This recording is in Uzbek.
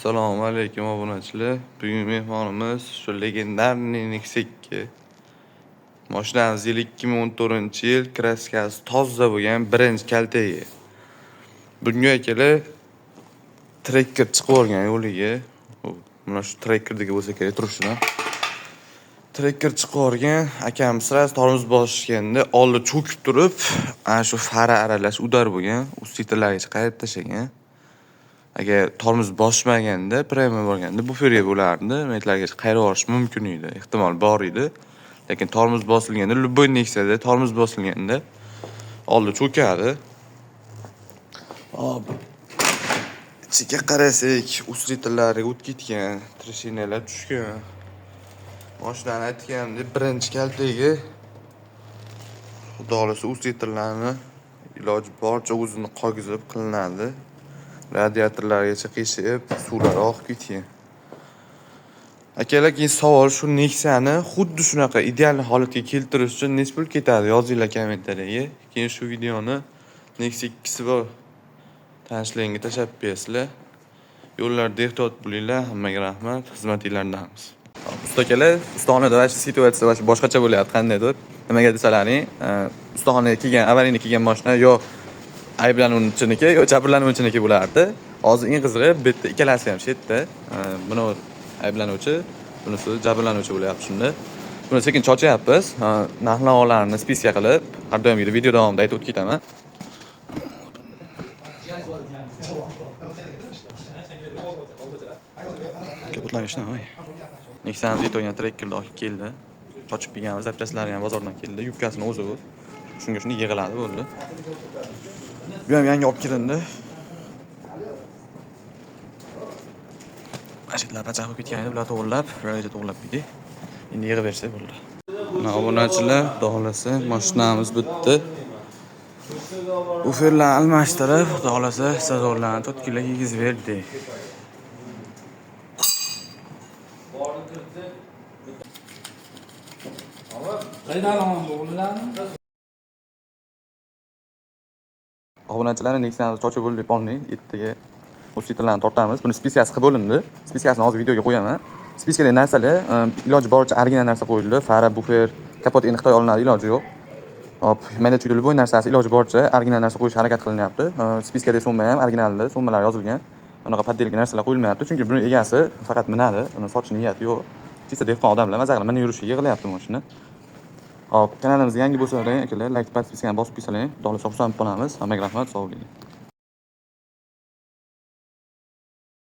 Assalomu alaykum obunachilar. Bugun mehmonimiz shu legendarniy Nexia 2. Mashinamiz 2014-yil, kraskasi toza bo'lgan birinchi kaltagi. Bunga akalar trekker chiqib olgan yo'liga. Mana shu trekkerdagi bo'lsa kerak turishini. Trekker chiqib olgan, akamiz sira tormoz bosishganda oldi cho'kib turib, ana shu fara aralash udar bo'lgan, ustitlariga qayirib tashlagan. Agar tormoz bosmaganda, prema bo'lganda buferga bo'lardi, metlarga qayrib olish mumkin edi, ehtimol bor edi. Lekin tormoz bosilganda, любой Nexia'da tormoz bosilganda oldi cho'kadi. Hop. Ichiga qarasak, ustitlariga o't ketgan, trashinalar tushgan. Mashinani aytganimdek, birinchi kaltagi xudo xolasa ustitllarni iloji boricha o'zini qog'izib qilinadi. Radiatorlargacha qiyshib, suvlar oqib ketgan. Akalar, keyin savol shu Nexia'ni xuddi shunaqa ideal holatga keltirish uchun necha pul ketadi? Yozinglar kommentariyaga. Keyin shu videoni Nexia 2si bor tanishlarga tashlab bersizlar. Yo'llarda ehtiyot bo'linglar. Hammaga rahmat. Xizmatinglardamiz. Ustakalar, ustaxonada situatsiya boshqacha bo'lyapti, qandaydir. Nimaga desalaring, ustaxonaga kelgan, avaliyni kelgan mashina yo ayblanuvchiniki yo jabrlanuvchiniki bo'lardi. Hozir eng qizig'i bu yerda ikkalasi ham shu yerda. Buni ayblanuvchi, bunisi jabrlanuvchi bo'lyapti shunda. Buni sekin chochyapmiz. Narx-navolarni spiska qilib, har doimgidek video davomida aytib o'tib ketaman. Kapotlar ishna, voy. Nexia'ni yetgan trekkerda olib keldi. Qochib kelganmiz, zapchaslari ham bozordan keldi. Yubkasini o'zi bu. Shunga yig'iladi bo'ldi. Bu ham yangi olib kelindi. Ashitlar pachaq bo'lib ketgan edi, bular to'g'rilab, joyiga to'g'rilab qo'ydik. Endi yig'ib bersak bo'ldi. Mana obunachilar, xohlasa mashinamiz bitdi. Uferlarni almashtirib, xohlasa sazorlarni to'tkilar yigizib berdik. Obunachilarni Nexia'ni chochib bo'lib olmang, ertaga ustitllarni tortamiz. Buni spiskasi qilib bo'lindi. Spiskasini hozir videoga qo'yaman. Spiskadagi narsalar iloji boricha original narsa qo'yildi. Fara, bufer, kapot endi Xitoy olinadi, iloji yo'q. Hop, mayda chuyda любой narsasi iloji boricha original narsa qo'yish harakat qilinyapti. Spiskada summa ham originalda, summalar yozilgan. Unaqa poddelka narsalar qo'yilmayapti, chunki buni egasi faqat minadi, uni sotish niyati yo'q. Chista dehqon odamlar maza qilib mana yurishga yig'ilyapti mashina. Hop, kanalimizga yangi bo'lsalaring, akalar, like, podpiskani bosib qo'ysalar, xudo xolasa xursand bo'lamiz. Hammaga rahmat, sog' bo'ling.